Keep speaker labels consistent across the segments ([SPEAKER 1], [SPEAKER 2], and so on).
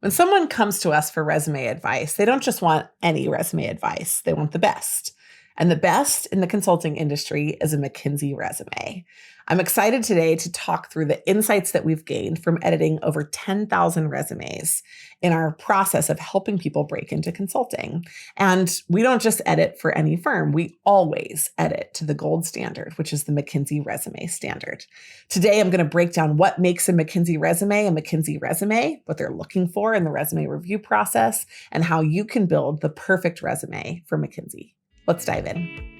[SPEAKER 1] When someone comes to us for resume advice, they don't just want any resume advice, they want the best. And the best in the consulting industry is a McKinsey resume. I'm excited today to talk through the insights that we've gained from editing over 10,000 resumes in our process of helping people break into consulting. And we don't just edit for any firm, we always edit to the gold standard, which is the McKinsey resume standard. Today, I'm going to break down what makes a McKinsey resume, what they're looking for in the resume review process, and how you can build the perfect resume for McKinsey. Let's dive in.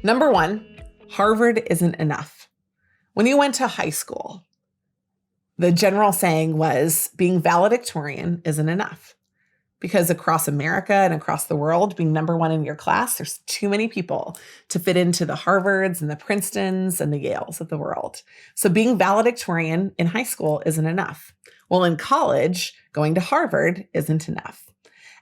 [SPEAKER 1] Number one, Harvard isn't enough. When you went to high school, the general saying was being valedictorian isn't enough. Because across America and across the world, being number one in your class, there's too many people to fit into the Harvards and the Princetons and the Yales of the world. So being valedictorian in high school isn't enough. Well, in college, going to Harvard isn't enough.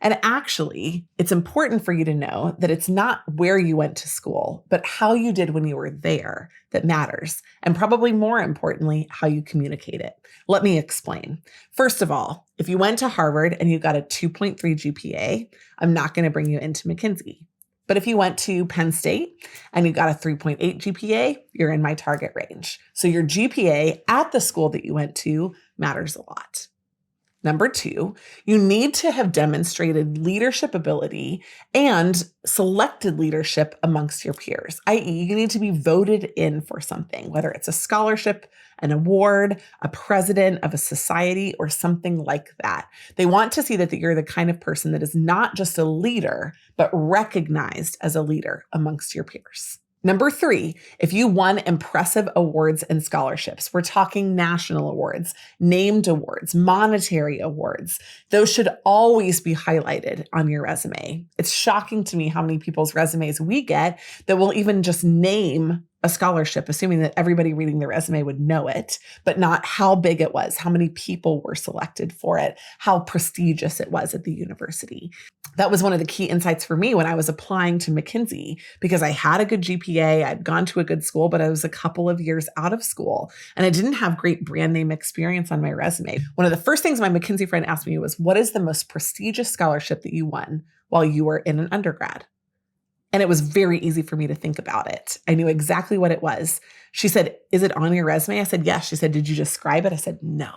[SPEAKER 1] And actually, it's important for you to know that it's not where you went to school, but how you did when you were there that matters. And probably more importantly, how you communicate it. Let me explain. First of all, if you went to Harvard and you got a 2.3 GPA, I'm not going to bring you into McKinsey. But if you went to Penn State and you got a 3.8 GPA, you're in my target range. So your GPA at the school that you went to matters a lot. Number two, you need to have demonstrated leadership ability and selected leadership amongst your peers, i.e., you need to be voted in for something, whether it's a scholarship, an award, a president of a society, or something like that. They want to see that you're the kind of person that is not just a leader, but recognized as a leader amongst your peers. Number three, if you won impressive awards and scholarships, we're talking national awards, named awards, monetary awards, those should always be highlighted on your resume. It's shocking to me how many people's resumes we get that will even just name a scholarship, assuming that everybody reading the resume would know it, but not how big it was, how many people were selected for it, how prestigious it was at the university. That was one of the key insights for me when I was applying to McKinsey, because I had a good GPA, I'd gone to a good school, but I was a couple of years out of school and I didn't have great brand name experience on my resume. One of the first things my McKinsey friend asked me was, what is the most prestigious scholarship that you won while you were in an undergrad? And it was very easy for me to think about it. I knew exactly what it was. She said, is it on your resume? I said, yes. She said, did you describe it? I said, no.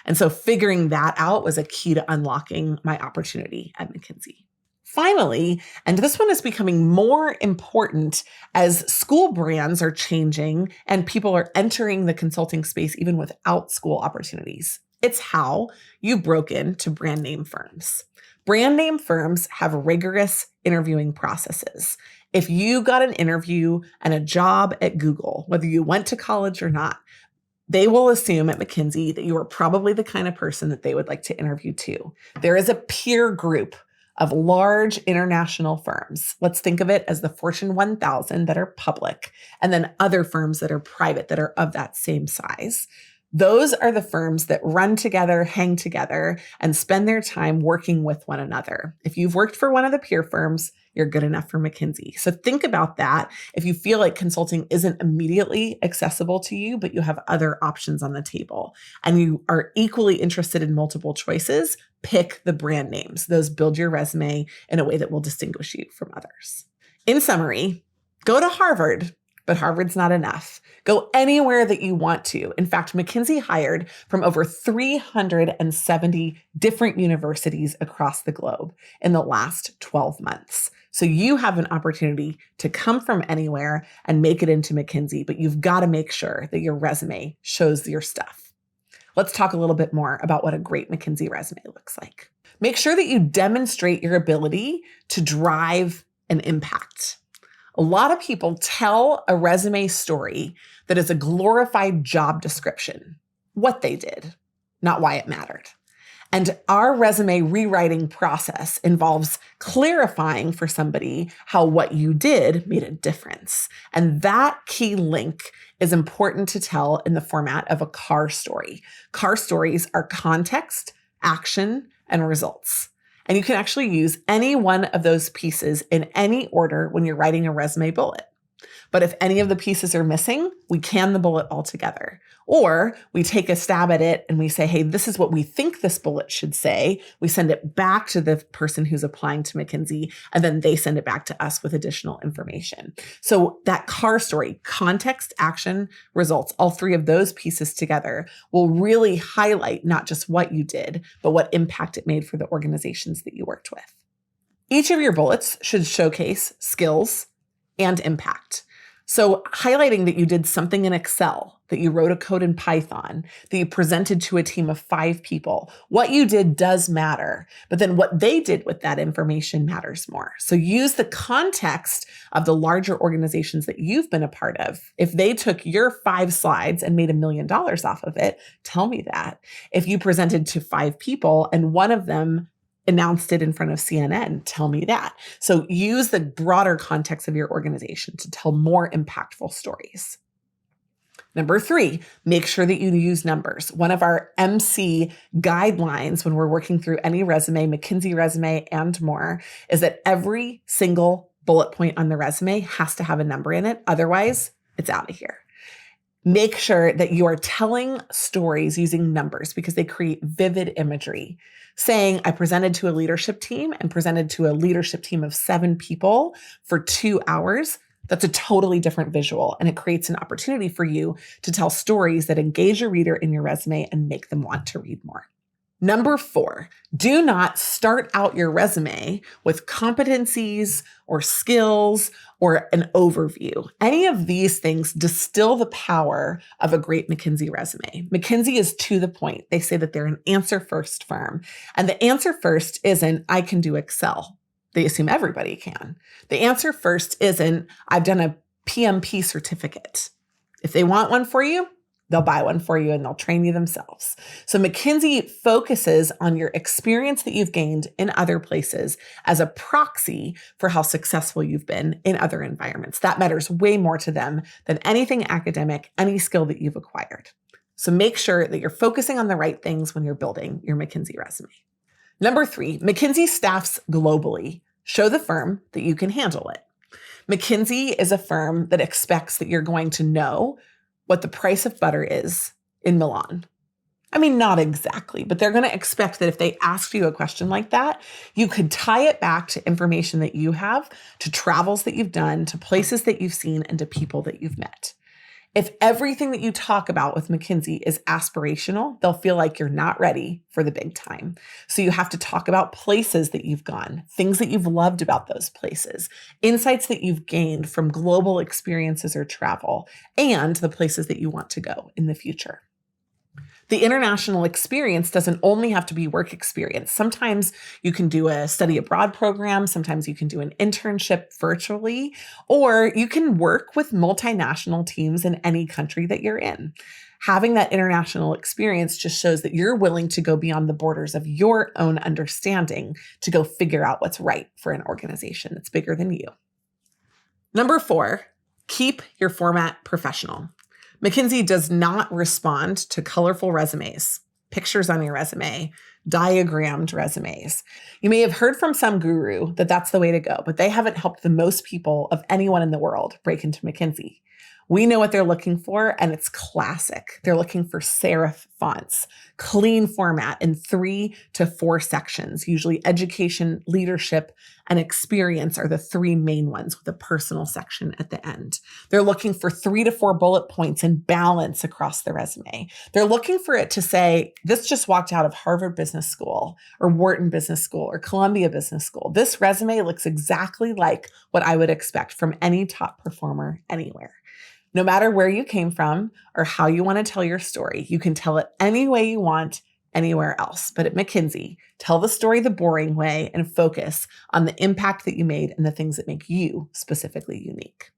[SPEAKER 1] And so figuring that out was a key to unlocking my opportunity at McKinsey. Finally, and this one is becoming more important as school brands are changing and people are entering the consulting space even without school opportunities. It's how you broke into brand name firms. Brand name firms have rigorous interviewing processes. If you got an interview and a job at Google, whether you went to college or not, they will assume at McKinsey that you are probably the kind of person that they would like to interview too. There is a peer group of large international firms. Let's think of it as the Fortune 1000 that are public, and then other firms that are private that are of that same size. Those are the firms that run together, hang together, and spend their time working with one another. If you've worked for one of the peer firms, you're good enough for McKinsey. So think about that. If you feel like consulting isn't immediately accessible to you, but you have other options on the table and you are equally interested in multiple choices, pick the brand names. Those build your resume in a way that will distinguish you from others. In summary, go to Harvard, but Harvard's not enough. Go anywhere that you want to. In fact, McKinsey hired from over 370 different universities across the globe in the last 12 months. So you have an opportunity to come from anywhere and make it into McKinsey, but you've got to make sure that your resume shows your stuff. Let's talk a little bit more about what a great McKinsey resume looks like. Make sure that you demonstrate your ability to drive an impact. A lot of people tell a resume story that is a glorified job description, what they did, not why it mattered. And our resume rewriting process involves clarifying for somebody how what you did made a difference. And that key link is important to tell in the format of a CAR story. CAR stories are context, action, and results. And you can actually use any one of those pieces in any order when you're writing a resume bullet. But if any of the pieces are missing, we can the bullet altogether. Or we take a stab at it and we say, hey, this is what we think this bullet should say. We send it back to the person who's applying to McKinsey, and then they send it back to us with additional information. So that CAR story, context, action, results, all three of those pieces together will really highlight not just what you did, but what impact it made for the organizations that you worked with. Each of your bullets should showcase skills and impact. So highlighting that you did something in Excel, that you wrote a code in Python, that you presented to a team of 5 people. What you did does matter, but then what they did with that information matters more. So use the context of the larger organizations that you've been a part of. If they took your 5 slides and made $1 million off of it, tell me that. If you presented to 5 people and one of them announced it in front of CNN, tell me that. So use the broader context of your organization to tell more impactful stories. Number 3, make sure that you use numbers. One of our MC guidelines when we're working through any resume, McKinsey resume and more, is that every single bullet point on the resume has to have a number in it. Otherwise, it's out of here. Make sure that you are telling stories using numbers because they create vivid imagery. Saying, I presented to a leadership team and presented to a leadership team of 7 people for 2 hours, that's a totally different visual. And it creates an opportunity for you to tell stories that engage your reader in your resume and make them want to read more. Number 4, do not start out your resume with competencies or skills or an overview. Any of these things distill the power of a great McKinsey resume. McKinsey is to the point. They say that they're an answer first firm. And the answer first isn't, I can do Excel. They assume everybody can. The answer first isn't, I've done a PMP certificate. If they want one for you, they'll buy one for you and they'll train you themselves. So McKinsey focuses on your experience that you've gained in other places as a proxy for how successful you've been in other environments. That matters way more to them than anything academic, any skill that you've acquired. So make sure that you're focusing on the right things when you're building your McKinsey resume. Number 3, McKinsey staffs globally. Show the firm that you can handle it. McKinsey is a firm that expects that you're going to know what the price of butter is in Milan. I mean, not exactly, but they're going to expect that if they asked you a question like that, you could tie it back to information that you have, to travels that you've done, to places that you've seen, and to people that you've met. If everything that you talk about with McKinsey is aspirational, they'll feel like you're not ready for the big time. So you have to talk about places that you've gone, things that you've loved about those places, insights that you've gained from global experiences or travel, and the places that you want to go in the future. The international experience doesn't only have to be work experience. Sometimes you can do a study abroad program. Sometimes you can do an internship virtually, or you can work with multinational teams in any country that you're in. Having that international experience just shows that you're willing to go beyond the borders of your own understanding to go figure out what's right for an organization that's bigger than you. Number 4, keep your format professional. McKinsey does not respond to colorful resumes, pictures on your resume, diagrammed resumes. You may have heard from some guru that that's the way to go, but they haven't helped the most people of anyone in the world break into McKinsey. We know what they're looking for, and it's classic. They're looking for serif fonts, clean format in 3 to 4 sections. Usually education, leadership, and experience are the 3 main ones with a personal section at the end. They're looking for 3 to 4 bullet points and balance across the resume. They're looking for it to say, this just walked out of Harvard Business School or Wharton Business School or Columbia Business School. This resume looks exactly like what I would expect from any top performer anywhere. No matter where you came from or how you want to tell your story, you can tell it any way you want, anywhere else. But at McKinsey, tell the story the boring way and focus on the impact that you made and the things that make you specifically unique.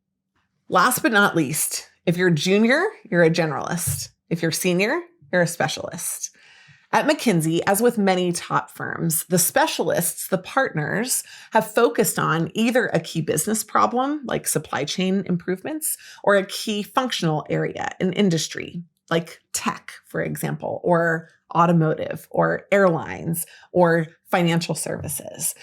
[SPEAKER 1] Last but not least, if you're junior, you're a generalist. If you're senior, you're a specialist. At McKinsey, as with many top firms, the specialists, the partners, have focused on either a key business problem, like supply chain improvements, or a key functional area in industry, like tech, for example, or automotive, or airlines, or financial services.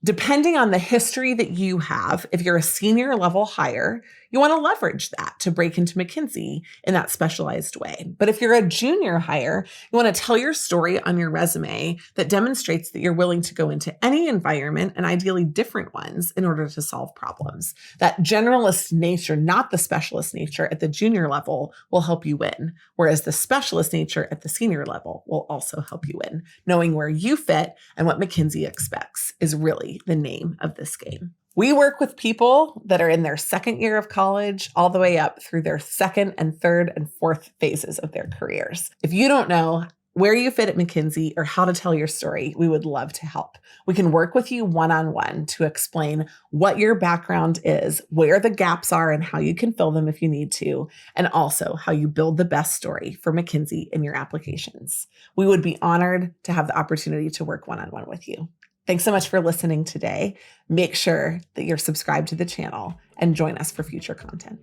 [SPEAKER 1] Depending on the history that you have, if you're a senior level hire, You want to leverage that to break into McKinsey in that specialized way. But if you're a junior hire, you want to tell your story on your resume that demonstrates that you're willing to go into any environment and ideally different ones in order to solve problems. That generalist nature, not the specialist nature at the junior level, will help you win, whereas the specialist nature at the senior level will also help you win. Knowing where you fit and what McKinsey expects is really the name of this game. We work with people that are in their second year of college all the way up through their second and third and fourth phases of their careers. If you don't know where you fit at McKinsey or how to tell your story, we would love to help. We can work with you one-on-one to explain what your background is, where the gaps are and how you can fill them if you need to, and also how you build the best story for McKinsey in your applications. We would be honored to have the opportunity to work one-on-one with you. Thanks so much for listening today. Make sure that you're subscribed to the channel and join us for future content.